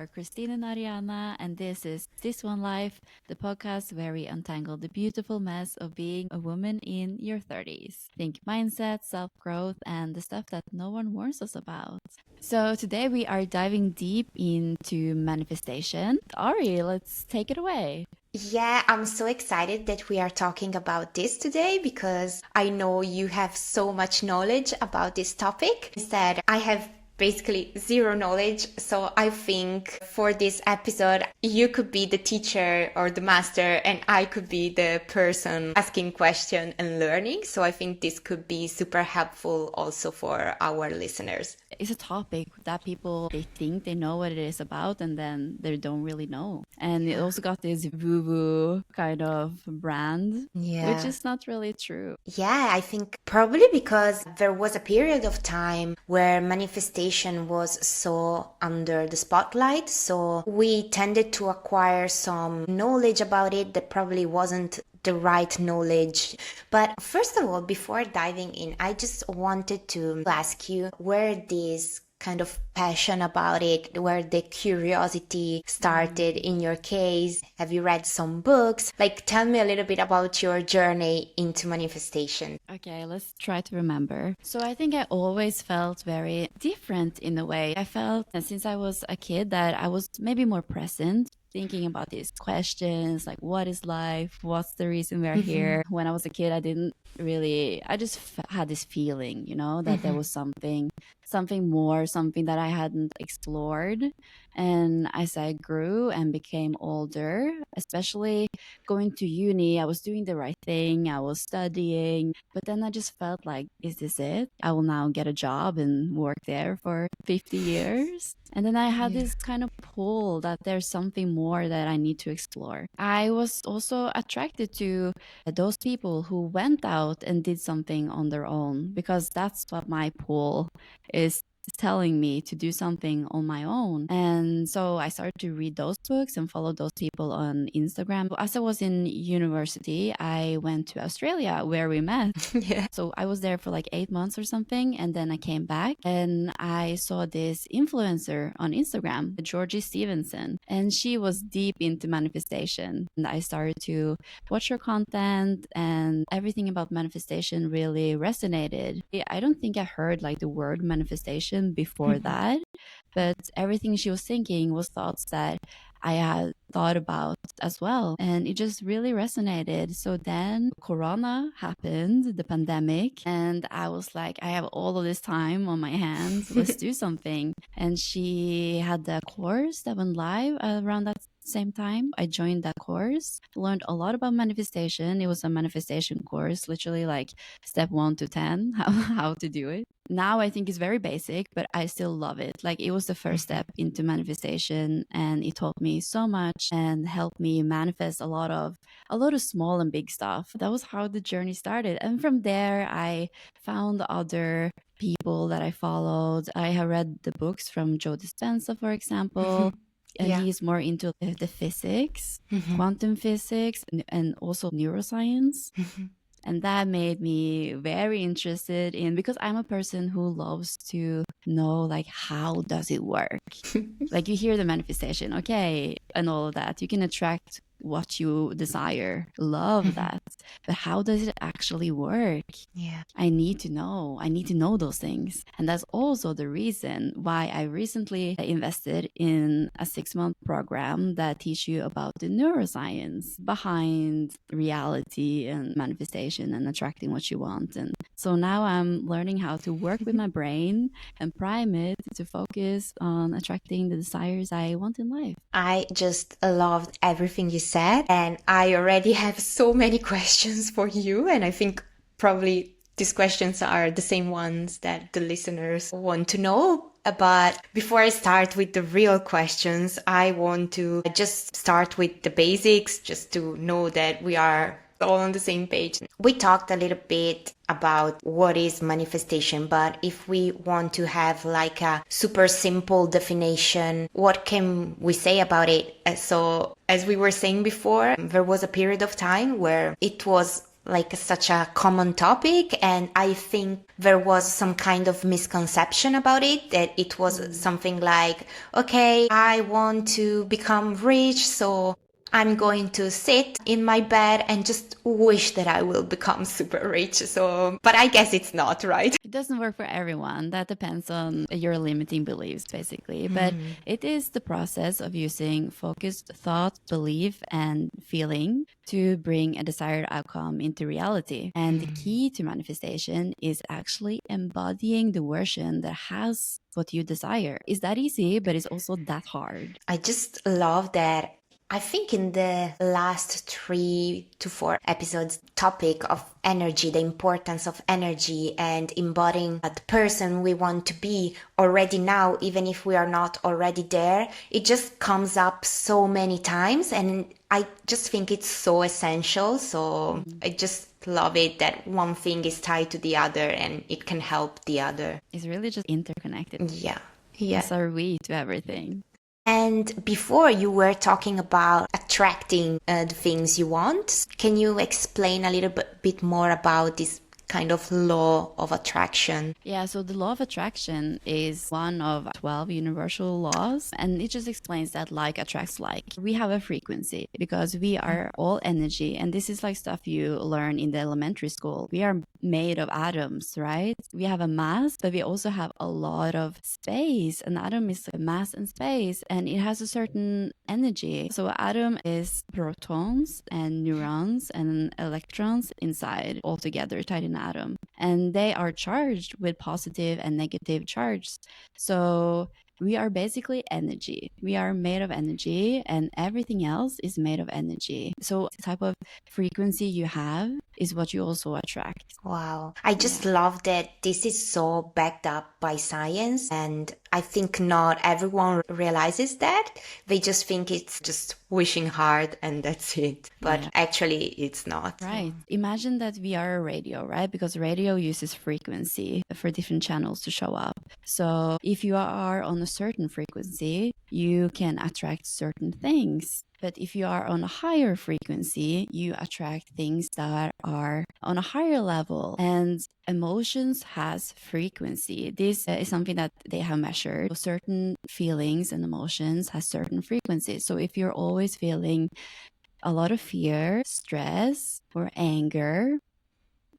are Christine and Ariana, and this is This One Life, the podcast where we untangle the beautiful mess of being a woman in your 30s. Think mindset, self growth, and the stuff that no one warns us about. So today we are diving deep into manifestation. Ari, let's take it away. Yeah, I'm so excited that we are talking about this today because I know you have so much knowledge about this topic. Instead, I have basically zero knowledge. So I think for this episode, you could be the teacher or the master and I could be the person asking question and learning. So I think this could be super helpful also for our listeners. It's a topic that they think they know what it is about and then they don't really know. And it also got this woo-woo kind of brand, which is not really true. Yeah, I think probably because there was a period of time where manifestation was so under the spotlight. So we tended to acquire some knowledge about it that probably wasn't the right knowledge. But first of all, before diving in, I just wanted to ask you where this kind of passion about it, where the curiosity started in your case. Have you read some books? Like, tell me a little bit about your journey into manifestation. Okay, let's try to remember. So I think I always felt very different in a way. I felt since I was a kid that I was maybe more present, thinking about these questions like what is life, what's the reason we're here. When I was a kid, I just had this feeling, that there was something more, something that I hadn't explored. And as I grew and became older, especially going to uni, I was doing the right thing, I was studying, but then I just felt like, is this it? I will now get a job and work there for 50 years. And then I had this kind of pull that there's something more that I need to explore. I was also attracted to those people who went out and did something on their own, because that's what my pull is telling me, to do something on my own. And so I started to read those books and follow those people on Instagram. As I was in university, I went to Australia where we met. So I was there for like 8 months or something. And then I came back and I saw this influencer on Instagram, Georgie Stevenson, and she was deep into manifestation. And I started to watch her content and everything about manifestation really resonated. I don't think I heard like the word manifestation before that, but everything she was thinking was thoughts that I had thought about as well. And it just really resonated. So then Corona happened, the pandemic, and I was like, I have all of this time on my hands. Let's do something. And she had the course that went live around that same time. I joined that course, learned a lot about manifestation. It was a manifestation course, literally like step 1 to 10, how to do it. Now I think it's very basic, but I still love it. Like, it was the first step into manifestation, and it taught me so much and helped me manifest a lot of small and big stuff. That was how the journey started. And from there, I found other people that I followed. I have read the books from Joe Dispenza, for example. And he's more into the physics, quantum physics, and also neuroscience. And that made me very interested in, because I'm a person who loves to know, like, how does it work? Like, you hear the manifestation, okay, and all of that. You can attract what you desire. Love that. But how does it actually work? I need to know those things. And that's also the reason why I recently invested in a 6-month program that teach you about the neuroscience behind reality and manifestation and attracting what you want. And so now I'm learning how to work with my brain and prime it to focus on attracting the desires I want in life. I just loved everything you said, and I already have so many questions for you, and I think probably these questions are the same ones that the listeners want to know. But before I start with the real questions, I want to just start with the basics, just to know that we are all on the same page. We talked a little bit about what is manifestation, but if we want to have like a super simple definition, what can we say about it? So as we were saying before, there was a period of time where it was like such a common topic, and I think there was some kind of misconception about it, that it was something like, okay, I want to become rich, so I'm going to sit in my bed and just wish that I will become super rich. So, but I guess it's not, right? It doesn't work for everyone. That depends on your limiting beliefs, basically. But it is the process of using focused thought, belief, and feeling to bring a desired outcome into reality. And the key to manifestation is actually embodying the version that has what you desire. Is that easy, but it's also that hard. I just love that. I think in the last 3 to 4 episodes, topic of energy, the importance of energy and embodying the person we want to be already now, even if we are not already there, it just comes up so many times, and I just think it's so essential. So I just love it that one thing is tied to the other and it can help the other. It's really just interconnected. Yeah. As are we to everything. And before you were talking about attracting the things you want. Can you explain a little bit more about this kind of law of attraction? Yeah, so the law of attraction is one of 12 universal laws, and it just explains that like attracts like. We have a frequency because we are all energy, and this is like stuff you learn in the elementary school. We are made of atoms, right? We have a mass, but we also have a lot of space. An atom is a mass and space, and it has a certain energy. So an atom is protons and neurons and electrons inside all together, tied in an atom. And they are charged with positive and negative charges. So we are basically energy. We are made of energy, and everything else is made of energy. So the type of frequency you have is what you also attract. Wow. I just love that this is so backed up by science, and I think not everyone realizes that. They just think it's just wishing hard and that's it. But actually it's not. Right. Imagine that we are a radio, right? Because radio uses frequency for different channels to show up. So if you are on a certain frequency, you can attract certain things. But if you are on a higher frequency, you attract things that are on a higher level. And emotions has frequency. This is something that they have measured. Certain feelings and emotions has certain frequencies. So if you're always feeling a lot of fear, stress, or anger,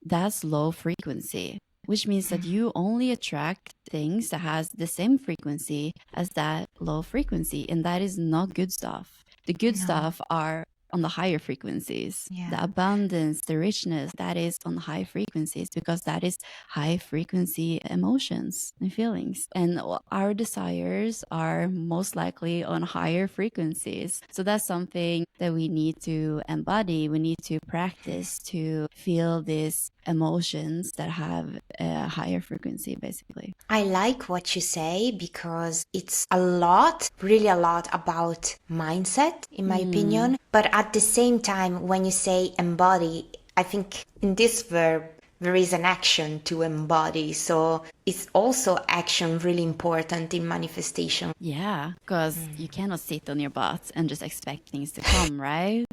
that's low frequency, which means that you only attract things that has the same frequency as that low frequency, and that is not good stuff. The good stuff are on the higher frequencies. The abundance, the richness, that is on high frequencies, because that is high frequency emotions and feelings. And our desires are most likely on higher frequencies. So that's something that we need to embody. We need to practice to feel these emotions that have a higher frequency, basically. I like what you say because it's a lot, really a lot about mindset, in my opinion. But at the same time, when you say embody, I think in this verb, there is an action to embody. So it's also action really important in manifestation. Yeah, because you cannot sit on your butt and just expect things to come, right?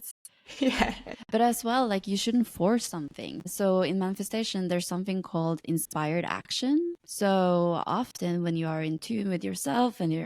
Yeah. But as well, like you shouldn't force something. So in manifestation, there's something called inspired action. So often when you are in tune with yourself and you're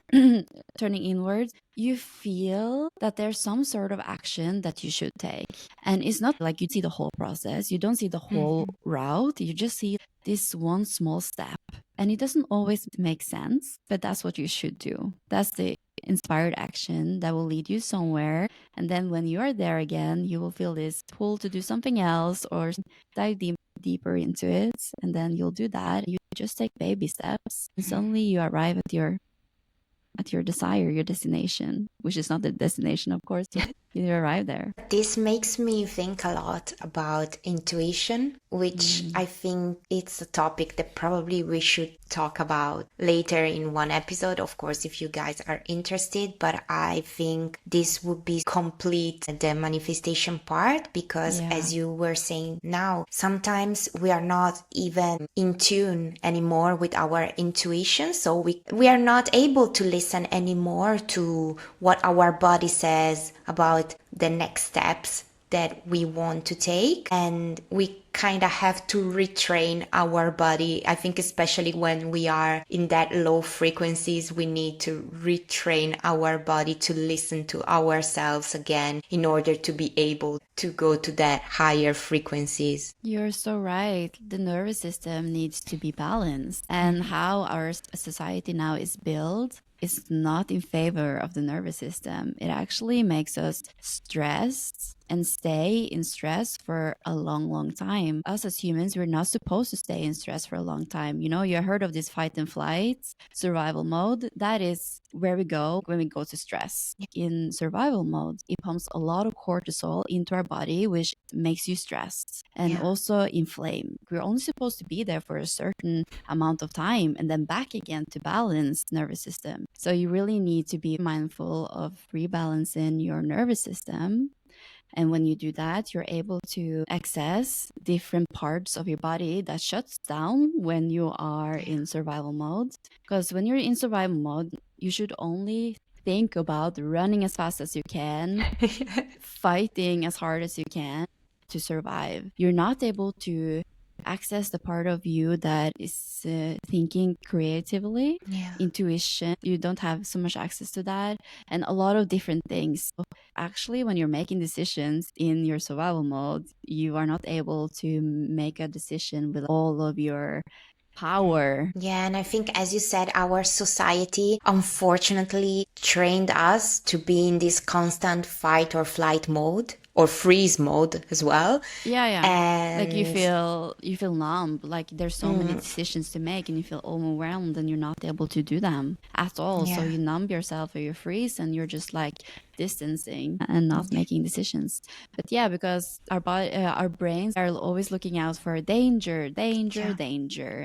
turning inwards, you feel that there's some sort of action that you should take. And it's not like you see the whole process. You don't see the whole route. You just see this one small step. And it doesn't always make sense, but that's what you should do. That's the inspired action that will lead you somewhere. And then when you are there again, you will feel this pull to do something else or dive deeper into it. And then you'll do that. You just take baby steps. And suddenly you arrive at your desire, your destination, which is not the destination, of course. You arrive there. This makes me think a lot about intuition, which I think it's a topic that probably we should talk about later in one episode, of course, if you guys are interested. But I think this would be complete the manifestation part, because as you were saying now, sometimes we are not even in tune anymore with our intuition. So we are not able to listen anymore to what our body says about the next steps that we want to take, and we kind of have to retrain our body. I think especially when we are in that low frequencies, we need to retrain our body to listen to ourselves again in order to be able to go to that higher frequencies. You're so right. The nervous system needs to be balanced. And how our society now is built is not in favor of the nervous system. It actually makes us stressed and stay in stress for a long, long time. Us as humans, we're not supposed to stay in stress for a long time. You know, you heard of this fight and flight survival mode. That is where we go when we go to stress. In survival mode, it pumps a lot of cortisol into our body, which makes you stressed and also inflamed. We're only supposed to be there for a certain amount of time and then back again to balance nervous system. So you really need to be mindful of rebalancing your nervous system. And when you do that, you're able to access different parts of your body that shuts down when you are in survival mode. Because when you're in survival mode, you should only think about running as fast as you can, fighting as hard as you can to survive. You're not able to access the part of you that is thinking creatively, intuition. You don't have so much access to that, and a lot of different things. So actually, when you're making decisions in your survival mode, you are not able to make a decision with all of your power. Yeah, and I think, as you said, our society unfortunately trained us to be in this constant fight or flight mode, or freeze mode as well. And like you feel numb, like there's so many decisions to make and you feel overwhelmed and you're not able to do them at all. So you numb yourself or you freeze and you're just like distancing and not making decisions. But because our body, our brains are always looking out for danger,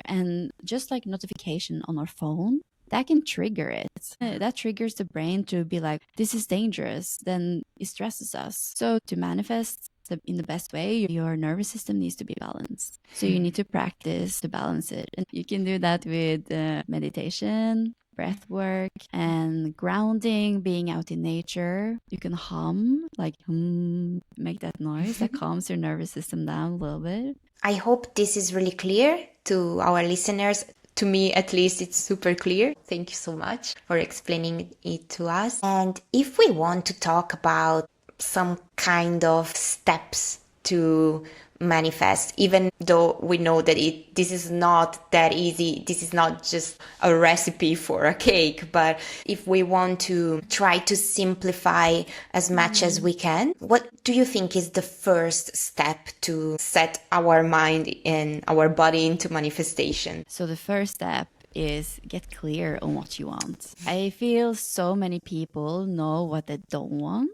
and just like notification on our phone, that can trigger it. That triggers the brain to be like, this is dangerous. Then it stresses us. So to manifest in the best way, your nervous system needs to be balanced. So you need to practice to balance it. And you can do that with meditation, breath work, and grounding, being out in nature. You can hum, like make that noise that calms your nervous system down a little bit. I hope this is really clear to our listeners. To me, at least, it's super clear. Thank you so much for explaining it to us. And if we want to talk about some kind of steps to manifest, even though we know that this is not that easy, this is not just a recipe for a cake, but if we want to try to simplify as much as we can, what do you think is the first step to set our mind and our body into manifestation? So the first step is get clear on what you want. I feel so many people know what they don't want,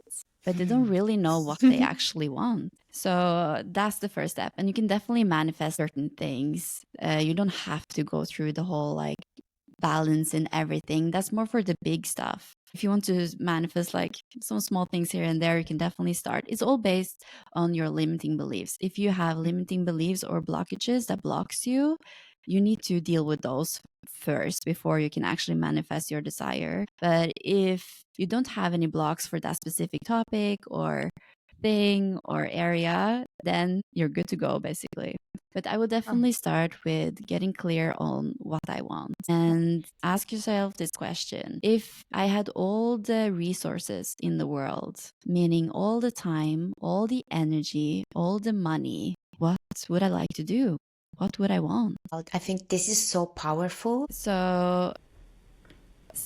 but they don't really know what they actually want. So that's the first step. And you can definitely manifest certain things. You don't have to go through the whole like balance and everything. That's more for the big stuff. If you want to manifest like some small things here and there, you can definitely start. It's all based on your limiting beliefs. If you have limiting beliefs or blockages that blocks you, you need to deal with those first before you can actually manifest your desire. But if you don't have any blocks for that specific topic or thing or area, then you're good to go, basically. But I would definitely start with getting clear on what I want and ask yourself this question. If I had all the resources in the world, meaning all the time, all the energy, all the money, what would I like to do? What would I want? I think this is so powerful. So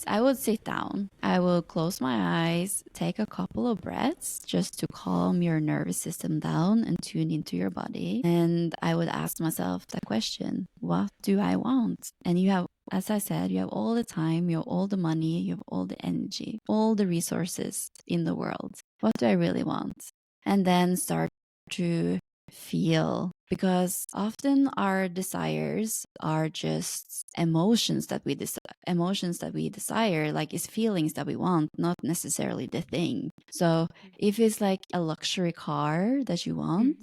I would sit down. I will close my eyes, take a couple of breaths just to calm your nervous system down and tune into your body. And I would ask myself that question, what do I want? And you have, as I said, you have all the time, you have all the money, you have all the energy, all the resources in the world. What do I really want? And then start to feel, because often our desires are just emotions that we desire, like it's feelings that we want, not necessarily the thing. So if it's like a luxury car that you want,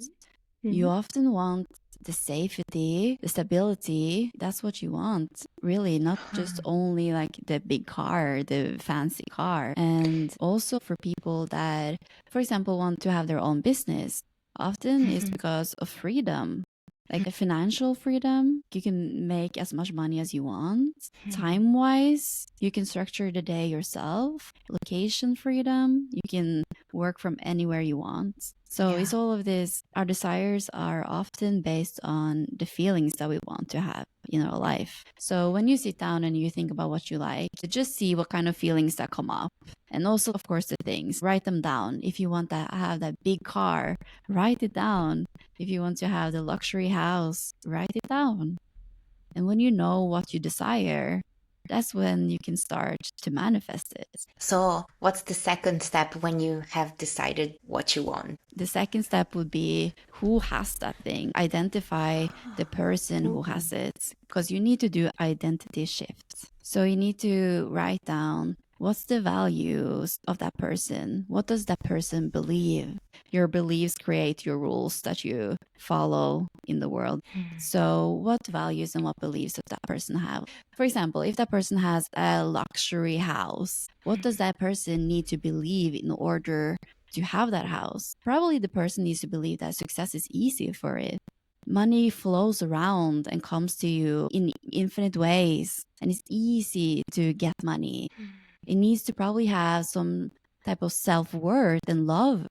you often want the safety, the stability. That's what you want, really, not just only like the big car, the fancy car. And also for people that, for example, want to have their own business, often it's because of freedom. Like a financial freedom, you can make as much money as you want. Time wise, you can structure the day yourself. Location freedom, you can work from anywhere you want. So it's all of this. Our desires are often based on the feelings that we want to have in our life. So when you sit down and you think about what you like, just see what kind of feelings that come up. And also, of course, the things, write them down. If you want to have that big car, write it down. If you want to have the luxury house, write it down. And when you know what you desire, that's when you can start to manifest it. So, what's the second step when you have decided what you want? The second step would be who has that thing. Identify the person who has it, because you need to do identity shifts. So you need to write down what's the values of that person? What does that person believe? Your beliefs create your rules that you follow in the world. So what values and what beliefs does that person have? For example, if that person has a luxury house, what does that person need to believe in order to have that house? Probably the person needs to believe that success is easy for it. Money flows around and comes to you in infinite ways, and it's easy to get money. It needs to probably have some type of self-worth and love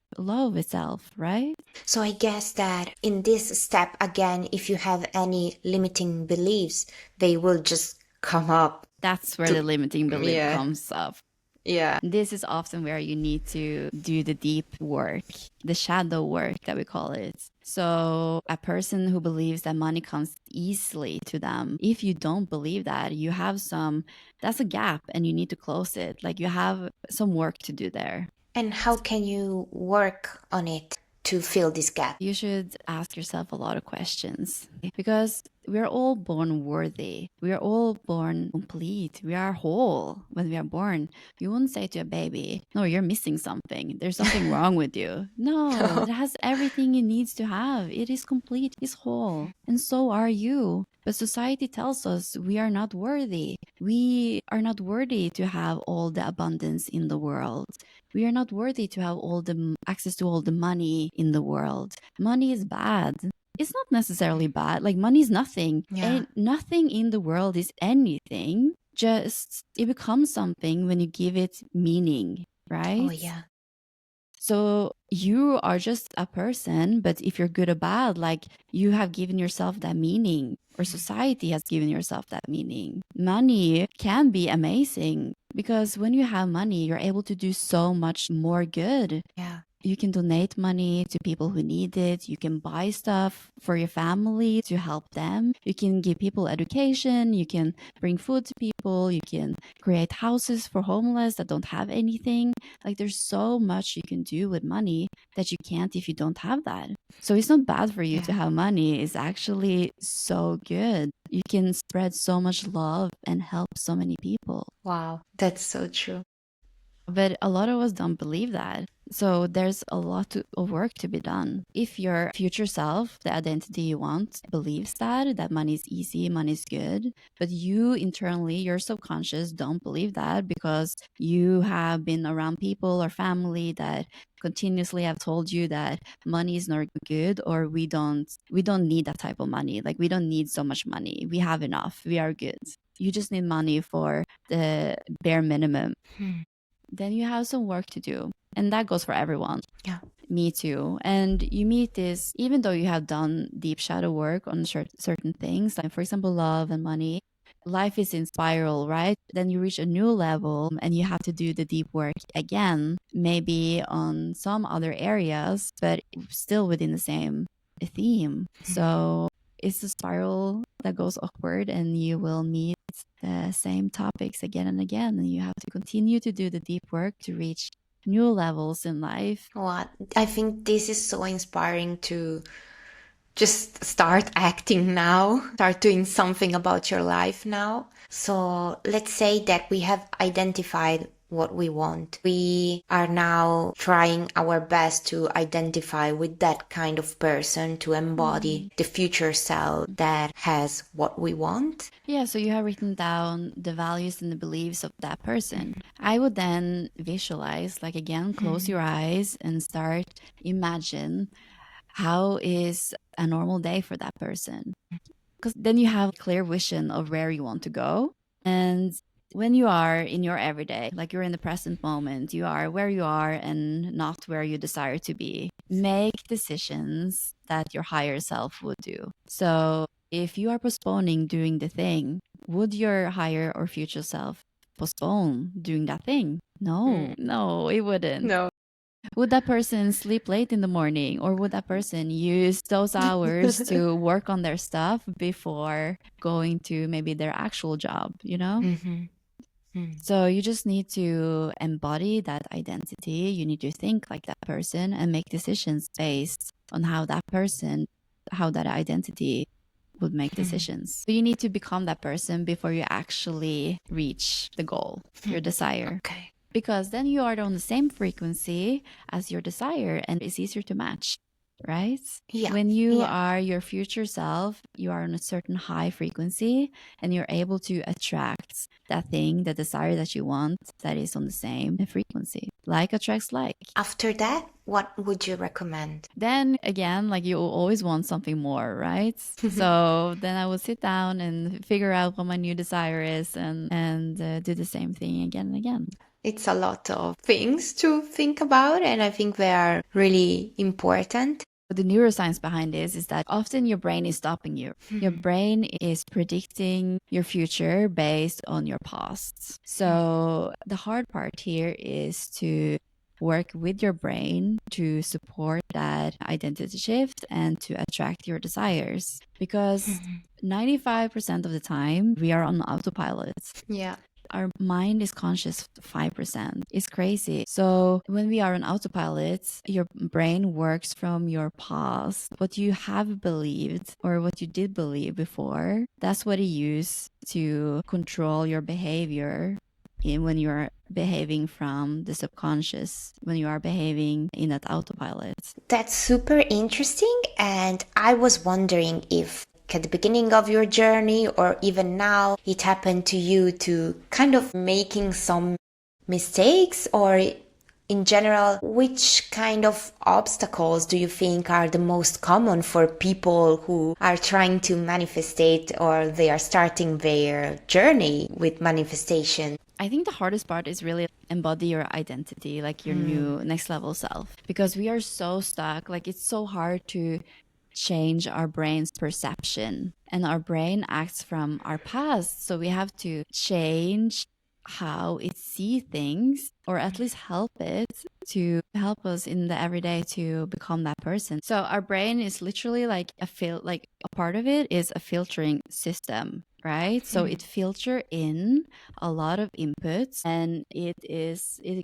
itself, right? So I guess that in this step, again, if you have any limiting beliefs, they will just come up. That's where the limiting belief comes up. Yeah. This is often where you need to do the deep work, the shadow work that we call it. So a person who believes that money comes easily to them, if you don't believe that, you have that's a gap and you need to close it. Like you have some work to do there. And how can you work on it to fill this gap? You should ask yourself a lot of questions, because we're all born worthy. We are all born complete. We are whole when we are born. You wouldn't say to a baby, no, you're missing something. There's something wrong with you. No, it has everything it needs to have. It is complete. It's whole. And so are you. But society tells us we are not worthy. We are not worthy to have all the abundance in the world. We are not worthy to have all the access to all the money in the world. Money is bad. It's not necessarily bad. Like money is nothing. And nothing in the world is anything. Just it becomes something when you give it meaning, right? Oh, yeah. So you are just a person, but if you're good or bad, like you have given yourself that meaning, or society has given yourself that meaning. Money can be amazing because when you have money, you're able to do so much more good. Yeah. You can donate money to people who need it. You can buy stuff for your family to help them. You can give people education. You can bring food to people. You can create houses for homeless that don't have anything. Like there's so much you can do with money that you can't if you don't have that. So it's not bad for you to have money. It's actually so good. You can spread so much love and help so many people. Wow, that's so true. But a lot of us don't believe that. So there's a lot of work to be done. If your future self, the identity you want, believes that money is easy, money is good, but you internally, your subconscious don't believe that because you have been around people or family that continuously have told you that money is not good, or we don't need that type of money. Like we don't need so much money. We have enough. We are good. You just need money for the bare minimum. Then you have some work to do. And that goes for everyone. Yeah. Me too. And you meet this, even though you have done deep shadow work on certain things, like for example, love and money, life is in spiral, right? Then you reach a new level and you have to do the deep work again, maybe on some other areas, but still within the same theme. So it's a spiral that goes upward, and you will meet the same topics again and again, and you have to continue to do the deep work to reach new levels in life. What? I think this is so inspiring to just start acting now, start doing something about your life now. So let's say that we have identified what we want. We are now trying our best to identify with that kind of person, to embody the future self that has what we want. Yeah, so you have written down the values and the beliefs of that person. I would then visualize, like again, close your eyes and start imagine how is a normal day for that person. Because then you have a clear vision of where you want to go. And when you are in your everyday, like you're in the present moment, you are where you are and not where you desire to be. Make decisions that your higher self would do. So if you are postponing doing the thing, would your higher or future self postpone doing that thing? No, it wouldn't. No. Would that person sleep late in the morning, or would that person use those hours to work on their stuff before going to maybe their actual job, you know? So you just need to embody that identity. You need to think like that person and make decisions based on how that person, how that identity would make decisions. So you need to become that person before you actually reach the goal, your desire. Okay. Because then you are on the same frequency as your desire and it's easier to match, right? Yeah. When you are your future self, you are on a certain high frequency and you're able to attract that thing, the desire that you want that is on the same frequency. Like attracts like. After that, what would you recommend? Then again, like you always want something more, right? So then I will sit down and figure out what my new desire is and do the same thing again and again. It's a lot of things to think about, and I think they are really important. The neuroscience behind this is that often your brain is stopping you. Your brain is predicting your future based on your past. So the hard part here is to work with your brain to support that identity shift and to attract your desires. Because 95% of the time we are on autopilot. Yeah. Our mind is conscious 5%. It's crazy. So when we are on autopilot, your brain works from your past. What you have believed or what you did believe before, that's what it used to control your behavior when you're behaving from the subconscious, when you are behaving in that autopilot. That's super interesting. And I was wondering if at the beginning of your journey or even now it happened to you to kind of making some mistakes, or in general, which kind of obstacles do you think are the most common for people who are trying to manifestate or they are starting their journey with manifestation? I think the hardest part is really embody your identity, like your new next level self, because we are so stuck. Like it's so hard to change our brain's perception, and our brain acts from our past. So we have to change how it sees things, or at least help it to help us in the everyday to become that person. So our brain is literally like a part of it is a filtering system, right? So it filters in a lot of inputs and it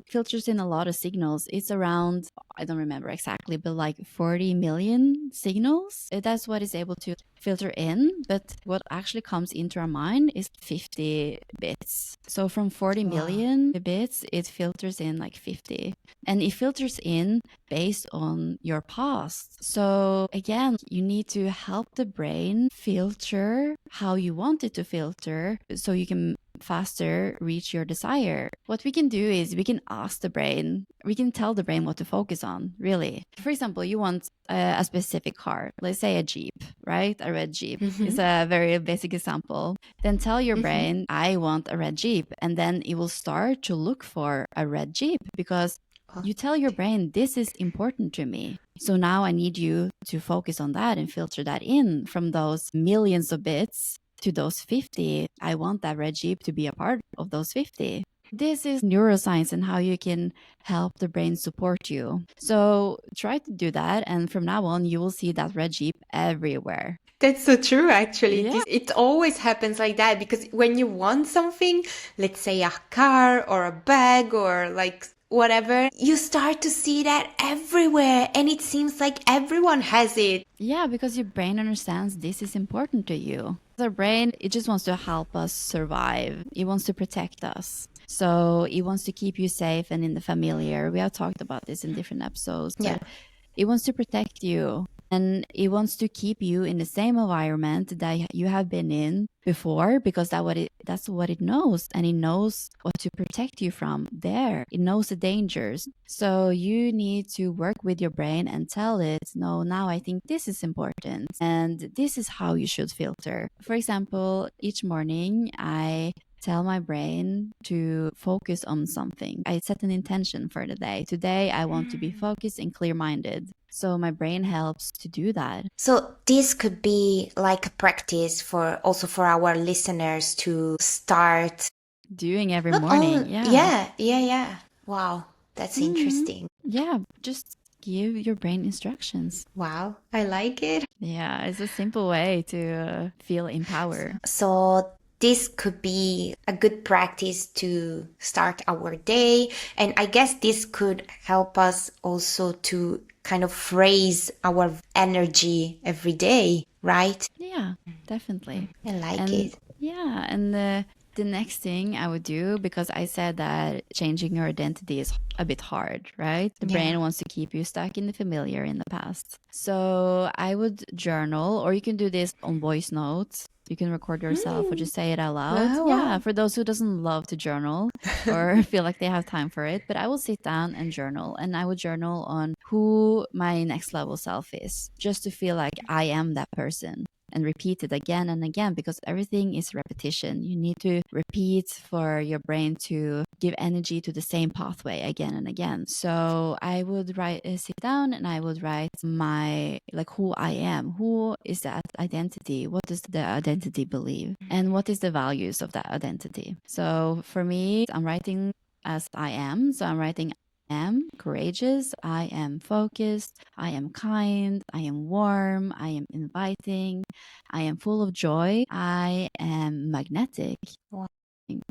filters in a lot of signals. It's around, I don't remember exactly, but like 40 million signals. That's what it's able to filter in. But what actually comes into our mind is 50 bits. So from 40 million bits, it filters in like 50. And it filters in based on your past. So again, you need to help the brain filter how you want it to filter so you can faster reach your desire. What we can do is we can ask the brain, we can tell the brain what to focus on, really. For example, you want a specific car, let's say a Jeep, right? A red Jeep is a very basic example. Then tell your brain, I want a red Jeep. And then it will start to look for a red Jeep because you tell your brain, this is important to me. So now I need you to focus on that and filter that in from those millions of bits to those 50. I want that red Jeep to be a part of those 50. This is neuroscience and how you can help the brain support you. So try to do that. And from now on, you will see that red Jeep everywhere. That's so true, actually. Yeah. It always happens like that because when you want something, let's say a car or a bag or like whatever, you start to see that everywhere and it seems like everyone has it. Yeah, because your brain understands this is important to you. Our brain, it just wants to help us survive. It wants to protect us. So it wants to keep you safe and in the familiar. We have talked about this in different episodes, Yeah. but it wants to protect you, and it wants to keep you in the same environment that you have been in before, because that's what it knows, and it knows what to protect you from there. It knows the dangers. So you need to work with your brain and tell it, no, now I think this is important and this is how you should filter. For example, each morning I tell my brain to focus on something. I set an intention for the day. Today, I want to be focused and clear minded. So my brain helps to do that. So this could be like a practice for our listeners to start Doing every not morning. only, Yeah. yeah. Wow, that's interesting. Yeah. Just give your brain instructions. Wow, I like it. Yeah. It's a simple way to feel empowered. So this could be a good practice to start our day. And I guess this could help us also to kind of phrase our energy every day, right? Yeah, definitely. I like it. Yeah. And the next thing I would do, because I said that changing your identity is a bit hard, right? The brain wants to keep you stuck in the familiar in the past. So I would journal, or you can do this on voice notes. You can record yourself or just say it out loud. Wow. Yeah, for those who doesn't love to journal or feel like they have time for it. But I will sit down and journal, and I would journal on who my next level self is, just to feel like I am that person, and repeat it again and again, because everything is repetition. You need to repeat for your brain to give energy to the same pathway again and again. So I would sit down and I would write my, like, who I am. Who is that identity? What does the identity believe? And what is the values of that identity? So for me, I'm writing as I am. So I'm writing, I am courageous, I am focused, I am kind, I am warm, I am inviting, I am full of joy, I am magnetic. Wow.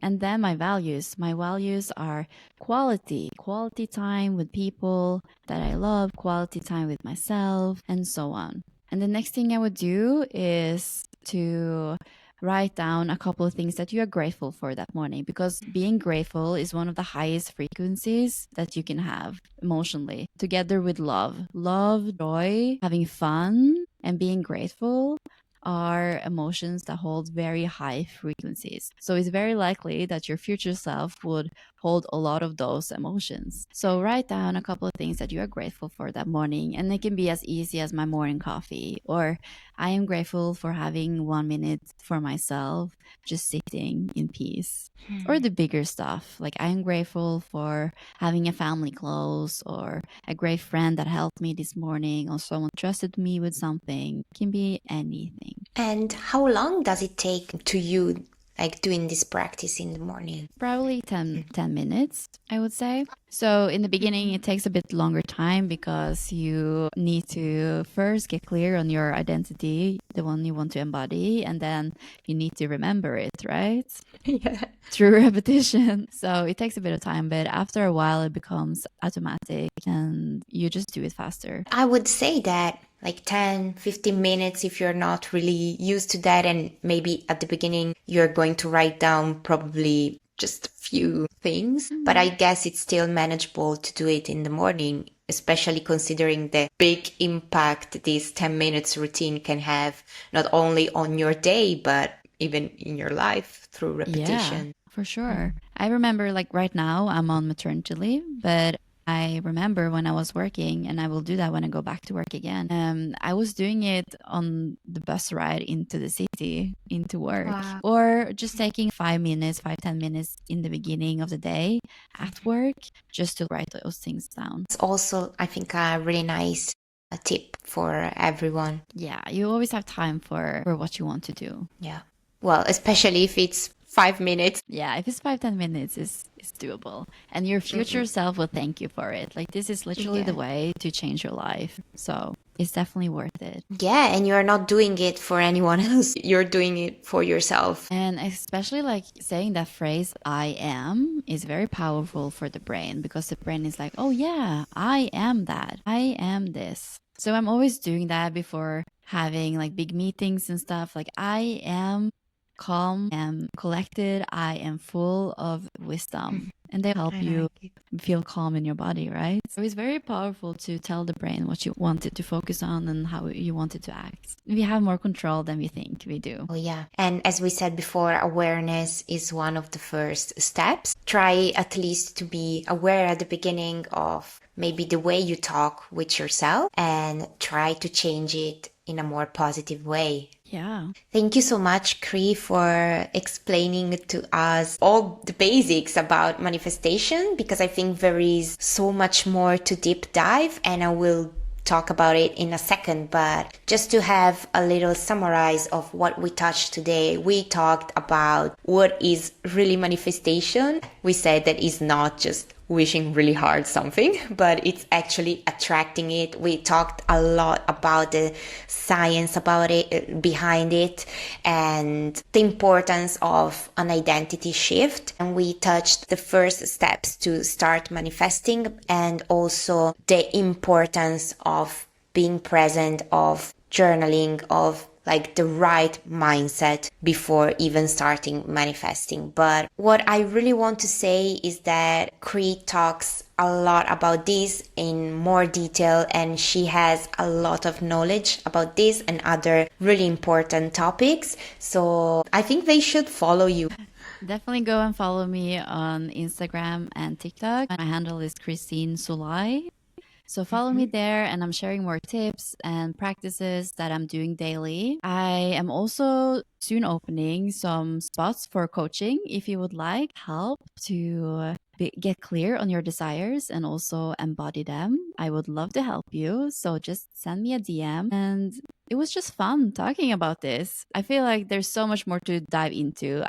And then my values are quality time with people that I love, quality time with myself, and so on. And the next thing I would do is to write down a couple of things that you are grateful for that morning, because being grateful is one of the highest frequencies that you can have emotionally, together with love, joy, having fun, and being grateful are emotions that hold very high frequencies. So it's very likely that your future self would hold a lot of those emotions. So write down a couple of things that you are grateful for that morning, and it can be as easy as my morning coffee, or I am grateful for having 1 minute for myself, just sitting in peace. Or the bigger stuff, like I am grateful for having a family close, or a great friend that helped me this morning, or someone trusted me with something. It can be anything. And how long does it take to you, like doing this practice in the morning? Probably 10 minutes, I would say. So in the beginning, it takes a bit longer time, because you need to first get clear on your identity, the one you want to embody, and then you need to remember it, right? Yeah. Through repetition. So it takes a bit of time, but after a while, it becomes automatic and you just do it faster. I would say that like 10, 15 minutes if you're not really used to that, and maybe at the beginning you're going to write down probably just a few things, but I guess it's still manageable to do it in the morning, especially considering the big impact this 10 minutes routine can have, not only on your day, but even in your life through repetition. Yeah, for sure. I remember, like, right now I'm on maternity leave, but I remember when I was working, and I will do that when I go back to work again. I was doing it on the bus ride into the city, into work, Wow. or just taking 10 minutes in the beginning of the day at work, just to write those things down. It's also, I think, a really nice tip for everyone. Yeah, you always have time for what you want to do. Yeah. Well, especially if it's 5 minutes. Yeah, if it's 10 minutes, it's doable. And your future self will thank you for it. Like, this is literally the way to change your life. So it's definitely worth it. Yeah, and you're not doing it for anyone else. You're doing it for yourself. And especially, like, saying that phrase, I am, is very powerful for the brain, because the brain is like, oh yeah, I am that. I am this. So I'm always doing that before having like big meetings and stuff. Like, I am calm, I am collected, I am full of wisdom. And they help you feel calm in your body, right? So it's very powerful to tell the brain what you want it to focus on and how you want it to act. We have more control than we think we do. Oh, yeah. And as we said before, awareness is one of the first steps. Try at least to be aware at the beginning of maybe the way you talk with yourself and try to change it in a more positive way. Yeah. Thank you so much, Cree, for explaining to us all the basics about manifestation, because I think there is so much more to deep dive, and I will talk about it in a second. But just to have a little summarize of what we touched today, we talked about what is really manifestation. We said that it's not just wishing really hard something, but it's actually attracting it. We talked a lot about the science about it, behind it, and the importance of an identity shift. And we touched the first steps to start manifesting, and also the importance of being present, of journaling, of like the right mindset before even starting manifesting. But what I really want to say is that Cree talks a lot about this in more detail, and she has a lot of knowledge about this and other really important topics. So I think they should follow you. Definitely go and follow me on Instagram and TikTok. My handle is Christine Sulai. So follow me there, and I'm sharing more tips and practices that I'm doing daily. I am also soon opening some spots for coaching if you would like help to get clear on your desires and also embody them. I would love to help you. So just send me a DM. And it was just fun talking about this. I feel like there's so much more to dive into.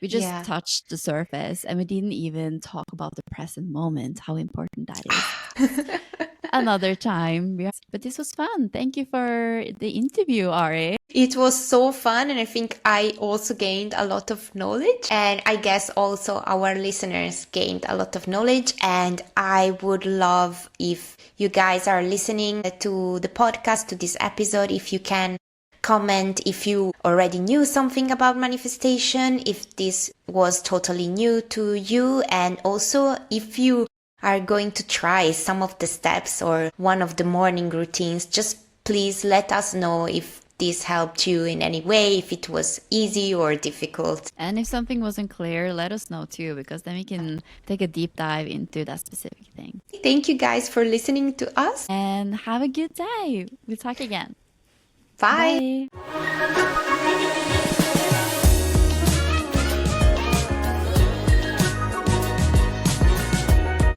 We just touched the surface, and we didn't even talk about the present moment, how important that is. Another time. But this was fun. Thank you for the interview, Ari. It was so fun, and I think I also gained a lot of knowledge, and I guess also our listeners gained a lot of knowledge. And I would love if you guys are listening to the podcast, to this episode, if you can comment if you already knew something about manifestation, if this was totally new to you, and also if you are going to try some of the steps or one of the morning routines. Just please let us know if this helped you in any way, if it was easy or difficult. And if something wasn't clear, let us know too, because then we can take a deep dive into that specific thing. Thank you guys for listening to us. And have a good day. We'll talk again. Bye. Bye.